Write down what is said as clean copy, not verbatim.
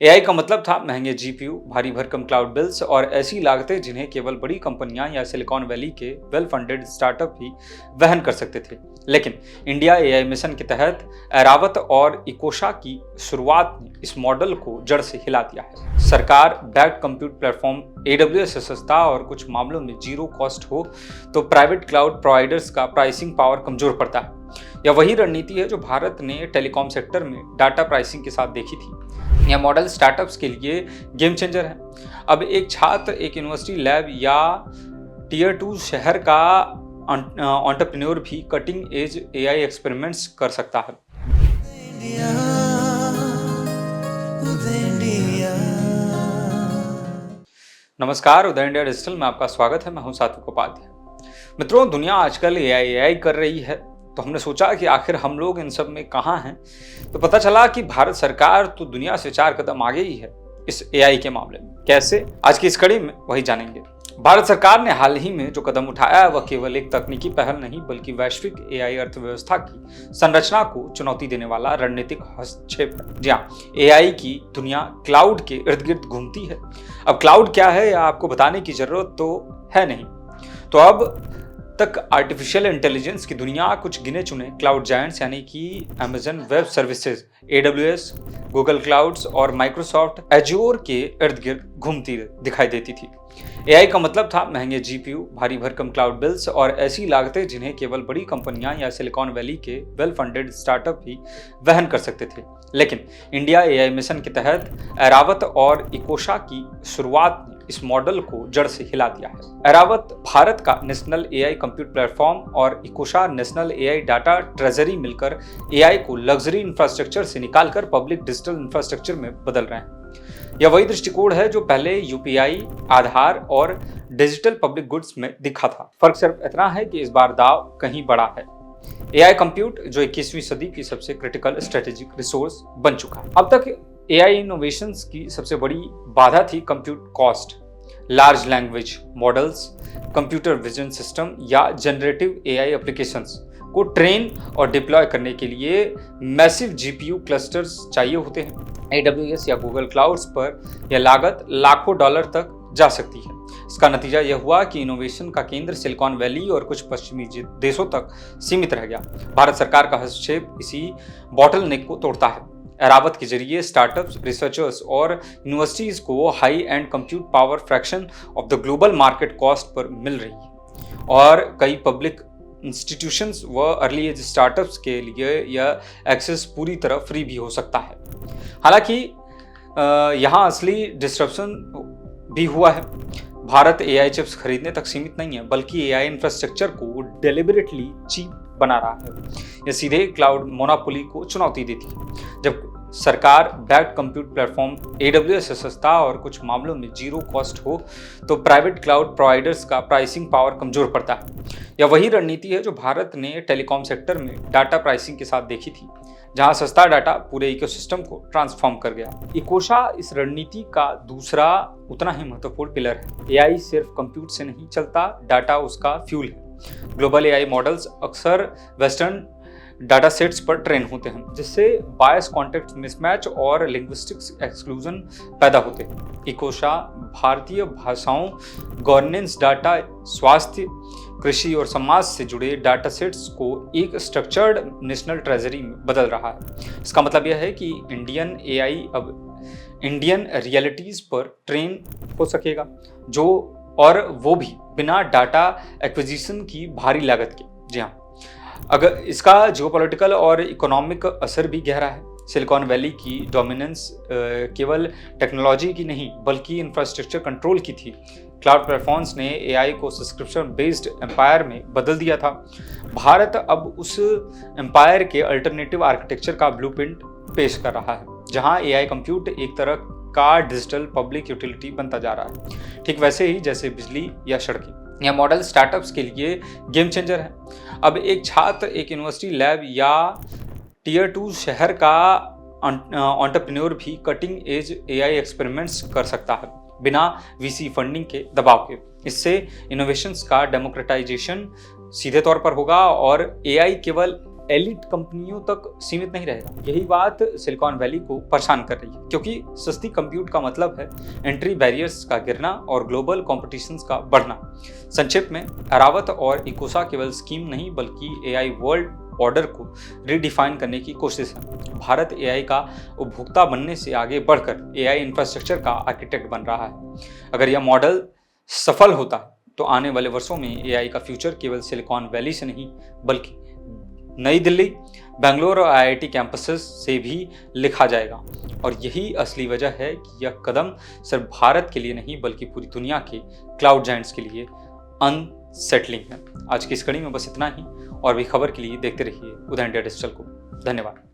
AI का मतलब था महंगे जीपीयू, भारी भरकम क्लाउड बिल्स और ऐसी लागतें जिन्हें केवल बड़ी कंपनियां या सिलिकॉन वैली के वेल फंडेड स्टार्टअप ही वहन कर सकते थे। लेकिन इंडिया एआई मिशन के तहत ऐरावत और इकोशा की शुरुआत ने इस मॉडल को जड़ से हिला दिया है। सरकार बैक्ड कंप्यूट प्लेटफॉर्म AWS से सस्ता और कुछ मामलों में जीरो कॉस्ट हो तो प्राइवेट क्लाउड प्रोवाइडर्स का प्राइसिंग पावर कमजोर पड़ता है। यह वही रणनीति है जो भारत ने टेलीकॉम सेक्टर में डाटा प्राइसिंग के साथ देखी थी। यह मॉडल स्टार्टअप्स के लिए गेम चेंजर है। अब एक छात्र एक यूनिवर्सिटी लैब या टियर 2 शहर का एंटरप्रेन्योर भी कटिंग एज एआई एक्सपेरिमेंट्स कर सकता है। नमस्कार, उदय इंडिया डिजिटल में आपका स्वागत है। मैं हूं सात्विक उपाध्याय। मित्रों, दुनिया आजकल एआई कर रही है, तो हमने सोचा कि आखिर हम लोग इन सब में कहाँ हैं। तो पता चला कि भारत सरकार तो दुनिया से 4 कदम आगे ही है इस एआई के मामले में। कैसे? आज की इस कड़ी में वही जानेंगे। भारत सरकार ने हाल ही में जो कदम उठाया है वह केवल एक तकनीकी पहल नहीं बल्कि वैश्विक एआई अर्थव्यवस्था की संरचना को चुनौती देने वाला रणनीतिक हस्तक्षेप है। जी हाँ, एआई की दुनिया क्लाउड के इर्द गिर्द घूमती है। अब क्लाउड क्या है यह आपको बताने की जरूरत तो है नहीं। तो अब तक आर्टिफिशियल इंटेलिजेंस की दुनिया कुछ गिने चुने क्लाउड जायंट्स यानी कि Amazon web services, AWS, Google clouds और माइक्रोसॉफ्ट एज्योर के इर्द गिर्द घूमती दिखाई देती थी। एआई का मतलब था महंगे जीपीयू, भारी भरकम क्लाउड बिल्स और ऐसी लागतें जिन्हें केवल बड़ी कंपनियां या सिलिकॉन वैली के वेल फंडेड स्टार्टअप ही वहन कर सकते थे। लेकिन इंडिया एआई मिशन के तहत ऐरावत और इकोशा की शुरुआत ने इस मॉडल को जड़ से हिला दिया है। ऐरावत भारत का नेशनल एआई कंप्यूट प्लेटफॉर्म और इकोशा नेशनल एआई डाटा ट्रेजरी मिलकर एआई को लग्जरी इंफ्रास्ट्रक्चर से निकालकर पब्लिक डिजिटल इंफ्रास्ट्रक्चर में बदल रहे हैं। यह वही दृष्टिकोण है जो पहले यूपीआई, आधार और डिजिटल पब्लिक गुड्स में दिखा था। फर्क सिर्फ इतना है कि इस बार दाव कहीं बड़ा है। एआई कंप्यूट जो 21वीं सदी की सबसे क्रिटिकल स्ट्रेटेजिक रिसोर्स बन चुका है। अब तक एआई इनोवेशंस की सबसे बड़ी बाधा थी compute cost. Large language models, computer vision system या जनरेटिव एआई एप्लीकेशंस को ट्रेन और डिप्लॉय करने के लिए मैसिव जीपीयू क्लस्टर्स चाहिए होते हैं। AWS या गूगल क्लाउड्स पर यह लागत लाखों डॉलर तक जा सकती है। इसका नतीजा यह हुआ कि इनोवेशन का केंद्र सिलिकॉन वैली और कुछ पश्चिमी देशों तक सीमित रह गया। भारत सरकार का हस्तक्षेप इसी बॉटलनेक को तोड़ता है। ऐरावत के जरिए स्टार्टअप्स, रिसर्चर्स और यूनिवर्सिटीज को high end compute power fraction of the global market cost पर मिल रही है और कई पब्लिक इंस्टीट्यूशंस व अर्ली एज स्टार्टअप्स के लिए यह एक्सेस पूरी तरह फ्री भी हो सकता है। हालांकि यहाँ असली डिस्ट्रप्शन भी हुआ है। भारत एआई चिप्स खरीदने तक सीमित नहीं है बल्कि एआई इंफ्रास्ट्रक्चर को डेलिबरेटली चीप बना रहा है। यह सीधे क्लाउड मोनोपोली को चुनौती देती है। जब सरकार बैक्ड कंप्यूट प्लेटफॉर्म AWS से सस्ता और कुछ मामलों में जीरो कॉस्ट हो तो प्राइवेट क्लाउड प्रोवाइडर्स का प्राइसिंग पावर कमजोर पड़ता है। यह वही रणनीति है जो भारत ने टेलीकॉम सेक्टर में डाटा प्राइसिंग के साथ देखी थी, जहां सस्ता डाटा पूरे इकोसिस्टम को ट्रांसफॉर्म कर गया। इकोशा इस रणनीति का दूसरा उतना ही महत्वपूर्ण पिलर है। एआई सिर्फ कंप्यूट से नहीं चलता, डाटा उसका फ्यूल है। ग्लोबल एआई मॉडल्स अक्सर वेस्टर्न डाटा सेट्स पर ट्रेन होते हैं, जिससे बायस कॉन्टेक्स्ट मिसमैच और लिंग्विस्टिक्स एक्सक्लूजन पैदा होते हैं। इकोशा भारतीय भाषाओं, गवर्नेंस डाटा, स्वास्थ्य, कृषि और समाज से जुड़े डाटा सेट्स को एक स्ट्रक्चर्ड नेशनल ट्रेजरी में बदल रहा है। इसका मतलब यह है कि इंडियन एआई अब इंडियन रियलिटीज पर ट्रेन हो सकेगा, और वो भी बिना डाटा एक्विजिशन की भारी लागत के। जी हाँ, अगर इसका जियोपॉलिटिकल और इकोनॉमिक असर भी गहरा है। सिलिकॉन वैली की डोमिनेंस केवल टेक्नोलॉजी की नहीं बल्कि इंफ्रास्ट्रक्चर कंट्रोल की थी। क्लाउड प्लेटफॉर्म्स ने एआई को सब्सक्रिप्शन बेस्ड एम्पायर में बदल दिया था। भारत अब उस एम्पायर के अल्टरनेटिव आर्किटेक्चर का ब्लूप्रिंट पेश कर रहा है, जहां एआई कंप्यूट एक तरह का डिजिटल पब्लिक यूटिलिटी बनता जा रहा है, ठीक वैसे ही जैसे बिजली या सड़कें। यह मॉडल स्टार्टअप्स के लिए गेम चेंजर है। अब एक छात्र एक यूनिवर्सिटी लैब या टियर 2 शहर का एंटरप्रेन्योर भी कटिंग एज एआई एक्सपेरिमेंट्स कर सकता है बिना VC फंडिंग के दबाव के। इससे इनोवेशंस का डेमोक्रेटाइजेशन सीधे तौर पर होगा और एआई केवल एलिट कंपनियों तक सीमित नहीं रहेगा। यही बात सिलिकॉन वैली को परेशान कर रही है, क्योंकि सस्ती कंप्यूट का मतलब है एंट्री बैरियर्स का गिरना और ग्लोबल कॉम्पिटिशन्स का बढ़ना। संक्षिप्त में, एरावत और इकोसा केवल स्कीम नहीं बल्कि एआई वर्ल्ड ऑर्डर को रीडिफाइन करने की कोशिश है। भारत एआई का उपभोक्ता बनने से आगे बढ़कर एआई इंफ्रास्ट्रक्चर का आर्किटेक्ट बन रहा है। अगर यह मॉडल सफल होता है तो आने वाले वर्षों में एआई का फ्यूचर केवल सिलिकॉन वैली से नहीं बल्कि नई दिल्ली, बेंगलोर और आईआईटी कैंपसेस से भी लिखा जाएगा। और यही असली वजह है कि यह कदम सिर्फ भारत के लिए नहीं बल्कि पूरी दुनिया के क्लाउड जायंट्स के लिए अनसेटलिंग है। आज की इस कड़ी में बस इतना ही, और भी खबर के लिए देखते रहिए उदय इंडिया डिजिटल को। धन्यवाद।